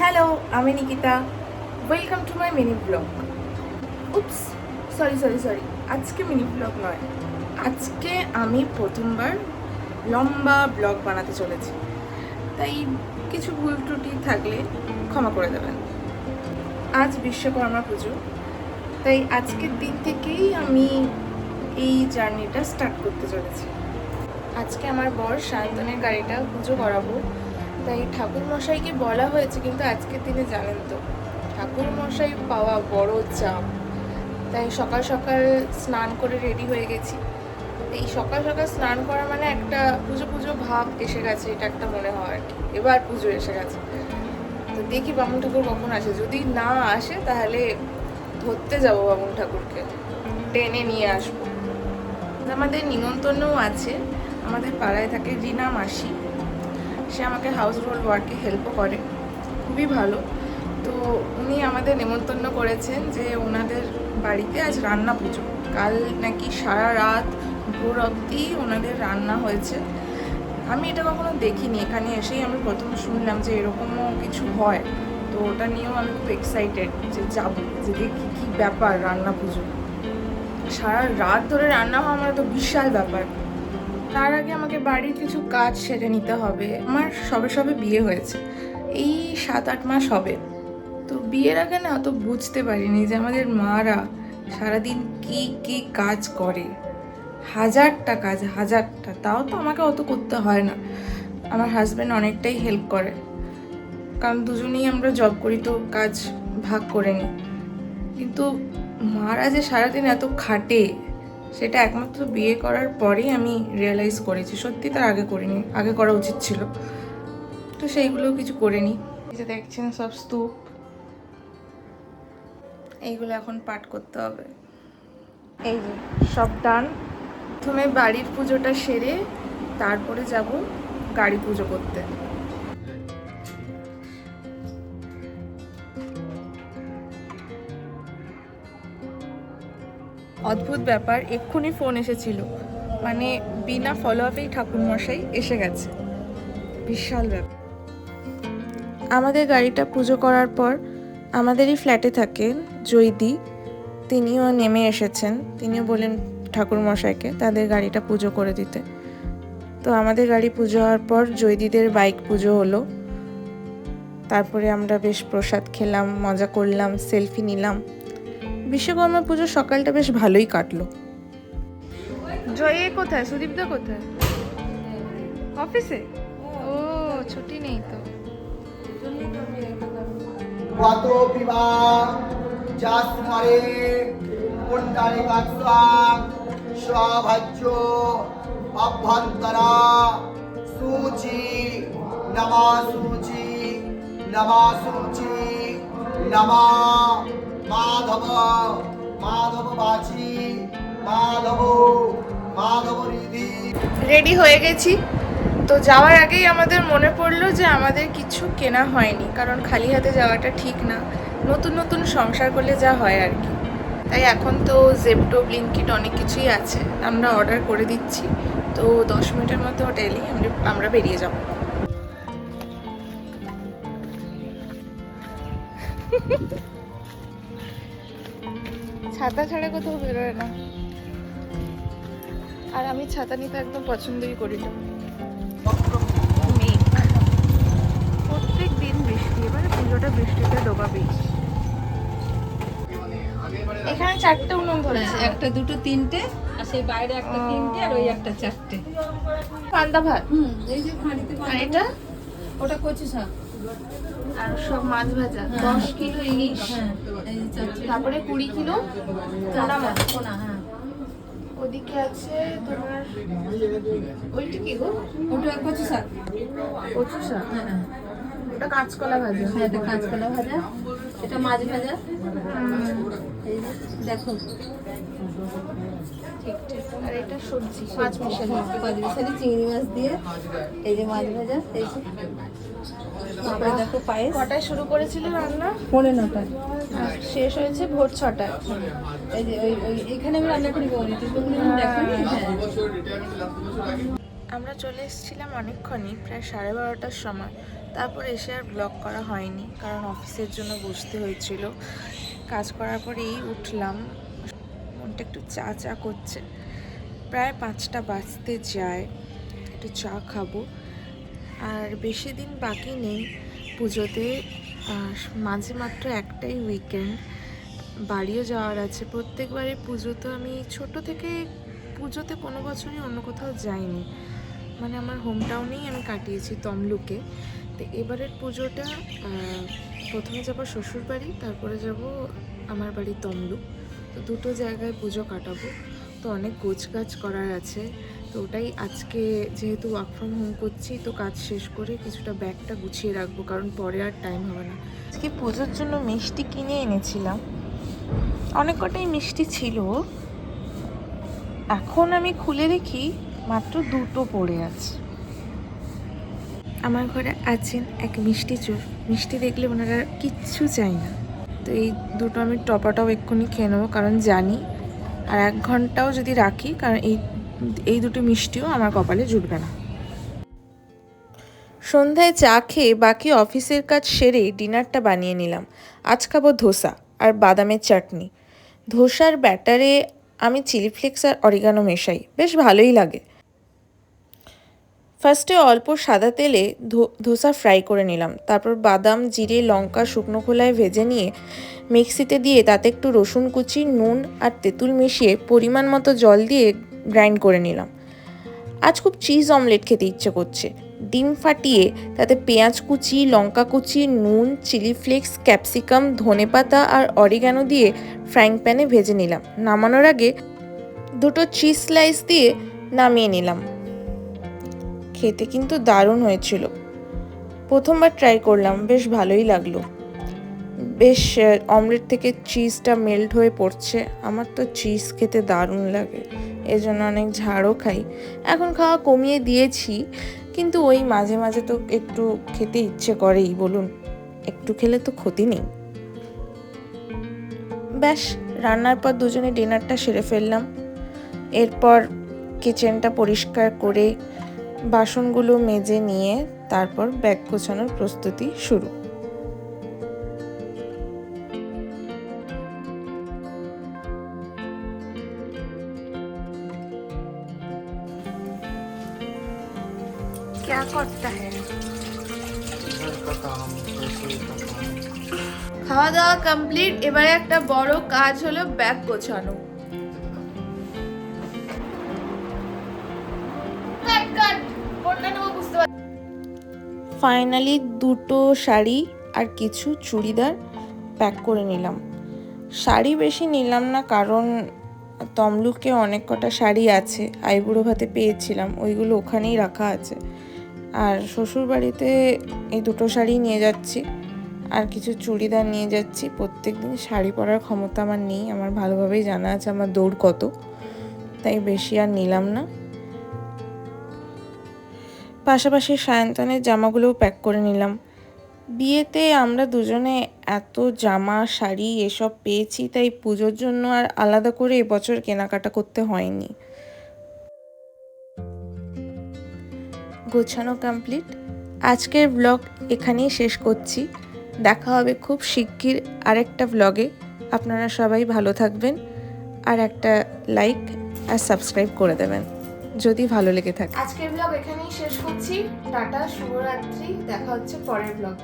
Hello, আমি Nikita. Welcome to my mini vlog. Oops, sorry, আজকে mini vlog নয়, আজকে আমি প্রথমবার লম্বা ব্লগ বানাতে চলেছি। তাই কিছু ভুল ত্রুটি থাকলে ক্ষমা করে দেবেন। আজ বিশ্বকর্মা পুজো, তাই আজকের দিন থেকেই আমি এই জার্নিটা স্টার্ট করতে চলেছি। আজকে আমার বর সায়ন্তনের গাড়িটা পুজো করাবো, তাই ঠাকুর মশাইকে বলা হয়েছে, কিন্তু আজকের দিনে জানেন তো ঠাকুর মশাই পাওয়া বড় চাপ। তাই সকাল সকাল স্নান করে রেডি হয়ে গেছি। এই সকাল সকাল স্নান করা মানে একটা পুজো পুজো ভাব এসে গেছে, এটা একটা মনে হয় আর কি, এবার পুজো এসে গেছে। তো দেখি বামুন ঠাকুর কখন আসে, যদি না আসে তাহলে ধরতে যাবো বামুন ঠাকুরকে, টেনে নিয়ে আসবো। আমাদের নিমন্ত্রণও আছে, আমাদের পাড়ায় থাকে রিনা মাসি, সে আমাকে হাউস হোল্ড ওয়ার্কে হেল্পও করে, খুবই ভালো। তো উনি আমাদের নেমন্তন্ন করেছেন যে ওনাদের বাড়িতে আজ রান্না পুজো, কাল নাকি সারা রাত ভোর অবধি ওনাদের রান্না হয়েছে। আমি এটা কখনো দেখিনি, এখানে এসেই আমি প্রথম শুনলাম যে এরকমও কিছু হয়। তো ওটা নিয়েও আমি খুব এক্সাইটেড যে যাবো, যে দেখি কী ব্যাপার রান্না পুজো, সারা রাত ধরে রান্না হওয়া আমার তো বিশাল ব্যাপার। তার আগে আমাকে বাড়ির কিছু কাজ সেরে নিতে হবে। আমার সবে সবে বিয়ে হয়েছে, এই 7-8 মাস হবে। তো বিয়ের আগে না অত বুঝতে পারিনি যে আমাদের মারা সারাদিন কি কি কাজ করে, হাজারটা কাজ, হাজারটা। তাও তো আমাকে অত করতে হয় না, আমার হাজব্যান্ড অনেকটাই হেল্প করে, কারণ দুজনেই আমরা জব করি, তো কাজ ভাগ করে নিই। কিন্তু মারা যে সারাদিন এত খাটে, সেটা একমাত্র বিয়ে করার পরেই আমি রিয়েলাইজ করেছি। সত্যি তার আগে করিনি, আগে করা উচিত ছিল। তো সেইগুলো কিছু করে নিই। এই যে দেখছেন সব স্তূপ, এইগুলো এখন পাঠ করতে হবে। এই যে সব ডান। প্রথমে বাড়ির পুজোটা সেরে তারপরে যাব গাড়ি পুজো করতে। অদ্ভুত ব্যাপার, এক্ষুনি ফোন এসেছিল, মানে বিনা ফলো আপেই ঠাকুরমশাই এসে গেছে, বিশাল ব্যাপার। আমাদের গাড়িটা পুজো করার পর আমাদেরই ফ্ল্যাটে থাকেন জয়দি, তিনিও নেমে এসেছেন। তিনিও বললেন ঠাকুরমশাইকে তাদের গাড়িটা পুজো করে দিতে। তো আমাদের গাড়ি পুজো হওয়ার পর জয়দিদের বাইক পুজো হলো। তারপরে আমরা বেশ প্রসাদ খেলাম, মজা করলাম, সেলফি নিলাম। বিশ্বকর্মা পুজোর সকালটা বেশ ভালোই কাটলো। জয়ে কোথায়, সুদীপদা কোথায়? অফিসে? ও, ছুটি নেই তো। वातो पिबा जास्मरे पुंडरीकाक्षा स्वाभज्यो अभ्यंतरा सूची नमा माधव माधव बाची माधव रिधि। রেডি হয়ে গেছি। তো যাওয়ার আগেই আমাদের মনে পড়লো যে আমাদের কিছু কেনা হয়নি, কারণ খালি হাতে যাওয়াটা ঠিক না, নতুন নতুন সংসার করলে যা হয় আর কি। তাই এখন তো জেপ্টো, ব্লিঙ্কিট অনেক কিছুই আছে, আমরা অর্ডার করে দিচ্ছি। তো 10 মিনিটের মধ্যে হোটেলেই আমরা বেরিয়ে যাব। ছাতা ছাড়া কোথাও বেরোয় না, আর আমি ছাতা নিতে একদম পছন্দই করি না। প্রত্যেক দিন বৃষ্টি, এবারে পুজোটা বৃষ্টিতে ডোবাবেই। এখানে 4টে উনুন ধরেছে, একটা দুটো তিনটে, আর সেই বাইরে একটা তিনটে, আর ওই একটা চারটে। পান্তা ভাত, এই যে হাঁড়িতে আর এটা ওটা কচু শাক, আর সব মাছ ভাজা। 10 কিলো ইলিশ, হ্যাঁ এই যে চারটে, তারপরে 20 কিলো পোনা মাছ। পোনা, হ্যাঁ। ওদিকে আছে তোমার ওইটা কি গো? ওটা কচু শাক, কচু শাক, হ্যাঁ। ওটা কাঁচকলা ভাজা। হ্যাঁ, এটা কাঁচকলা ভাজা, এটা মাছ ভাজা। এই যে দেখো, ঠিক ঠিক। আর এটা সবজি, মাছ মিশালি। মাছ মিশালি চিংড়ি মাছ দিয়ে, এই যে মাছ ভাজা, এই যে তারপরে দেখো পায়েস। কটায় শুরু করেছিল রান্না? 9:45। আর শেষ হয়েছে ভোর 6টায়। এই যে ওই এখানে আমি রান্না করি বলি, তুমি দেখো। হ্যাঁ, আমরা চলে এসেছিলাম অনেকক্ষণই, প্রায় 12:30টার সময়। তারপর এসে আর ব্লগ করা হয়নি, কারণ অফিসের জন্য বসতে হয়েছিল। কাজ করার পরেই উঠলাম, মনটা একটু চা চা করছে। প্রায় 5টা বাজতে যায়, একটু চা খাবো। আর বেশি দিন বাকি নেই পুজোতে, মাঝে মাত্র একটাই উইকেন্ড। বাড়িও যাওয়ার আছে। প্রত্যেকবারে পুজো তো আমি ছোট থেকে পুজোতে কোনো বছরই অন্য কোথাও যাইনি, মানে আমার হোম টাউনেই আমি কাটিয়েছি, তমলুকে। তো এবারের পুজোটা প্রথমে যাবো শ্বশুর বাড়ি, তারপরে যাব আমার বাড়ি তমলুক। তো দুটো জায়গায় পুজো কাটাবো। তো অনেক গোছগাছ করার আছে, তো ওটাই আজকে যেহেতু ওয়ার্ক ফ্রম হোম করছি, তো কাজ শেষ করে কিছুটা ব্যাগটা গুছিয়ে রাখবো, কারণ পরে আর টাইম হবে না। আজকে পুজোর জন্য মিষ্টি কিনে এনেছিলাম, অনেক কটাই মিষ্টি ছিল। এখন আমি খুলে দেখি মাত্র 2টো পড়ে আছে। আমার ঘরে আছেন এক মিষ্টি চোর, মিষ্টি দেখলে ওনারা কিচ্ছু চাই না। তো এই দুটো আমি টপাটাও এক্ষুনি খেয়ে নেবো, কারণ জানি আর 1 ঘন্টাও যদি রাখি, কারণ এই দুটো মিষ্টিও আমার কপালে জুটবে না। সন্ধ্যায় চা খেয়ে বাকি অফিসের কাজ সেরে ডিনারটা বানিয়ে নিলাম। আজ খাবো ধোসা আর বাদামের চাটনি। ধোসার ব্যাটারে আমি চিলি ফ্লেক্স আর অরিগানো মেশাই, বেশ ভালোই লাগে। ফার্স্টে অল্প সাদা তেলে ধোসা ফ্রাই করে নিলাম, তারপর বাদাম, জিরে, লঙ্কা শুকনো খোলায় ভেজে নিয়ে মিক্সিতে দিয়ে তাতে একটু রসুন কুচি, নুন আর তেঁতুল মিশিয়ে পরিমাণ মতো জল দিয়ে গ্রাইন্ড করে নিলাম। আজ খুব চিজ অমলেট খেতে ইচ্ছে করছে। ডিম ফাটিয়ে তাতে পেঁয়াজ কুচি, লঙ্কা কুচি, নুন, চিলি ফ্লেক্স, ক্যাপসিকাম, ধনেপাতা আর অরিগানো দিয়ে ফ্রাইং প্যানে ভেজে নিলাম। নামানোর আগে 2টো চিজ স্লাইস দিয়ে নামিয়ে নিলাম। খেতে কিন্তু দারুণ হয়েছিল। প্রথমবার ট্রাই করলাম, বেশ ভালোই লাগলো। বেশ অমলেট থেকে চিজটা মেল্ট হয়ে পড়ছে। আমার তো চিজ খেতে দারুণ লাগে, এজন্য অনেক ঝাড়ও খাই। এখন খাওয়া কমিয়ে দিয়েছি, কিন্তু ওই মাঝে মাঝে তো একটু খেতে ইচ্ছে করেই, বলুন, একটু খেলে তো ক্ষতি নেই। ব্যাস, রান্নার পর দুজনে ডিনারটা সেরে ফেললাম। এরপর কিচেনটা পরিষ্কার করে বাসনগুলো মেজে নিয়ে তারপর ব্যাগ গোছানোর প্রস্তুতি শুরু। क्या करता है? খাওয়া দাওয়া কমপ্লিট। এবারে একটা বড় কাজ হলো ব্যাগ গোছানো। ফাইনালি 2টো শাড়ি আর কিছু চুড়িদার প্যাক করে নিলাম। শাড়ি বেশি নিলাম না, কারণ তমলুকে অনেক কটা শাড়ি আছে, আইবুড়ো ভাতে পেয়েছিলাম, ওইগুলো ওখানেই রাখা আছে। আর শ্বশুরবাড়িতে এই 2টো শাড়ি নিয়ে যাচ্ছি আর কিছু চুড়িদার নিয়ে যাচ্ছি। প্রত্যেকদিন শাড়ি পরার ক্ষমতা আমার নেই, আমার ভালোভাবেই জানা আছে আমার দৌড় কত, তাই বেশি আর নিলাম না। পাশাপাশি সায়ন্তনের জামাগুলোও প্যাক করে নিলাম। বিয়েতে আমরা দুজনে এত জামা, শাড়ি এসব পেয়েছি, তাই পুজোর জন্য আর আলাদা করে এবছর কেনাকাটা করতে হয়নি। গোছানো কমপ্লিট। আজকের ব্লগ এখানেই শেষ করছি। দেখা হবে খুব শিগগির আরেকটা ব্লগে। আপনারা সবাই ভালো থাকবেন, আর একটা লাইক আর সাবস্ক্রাইব করে দেবেন যদি ভালো লেগে থাকে। আজকের ব্লগ এখানেই শেষ করছি। টাটা, শুভরাত্রি, দেখা হচ্ছে পরের ব্লগ।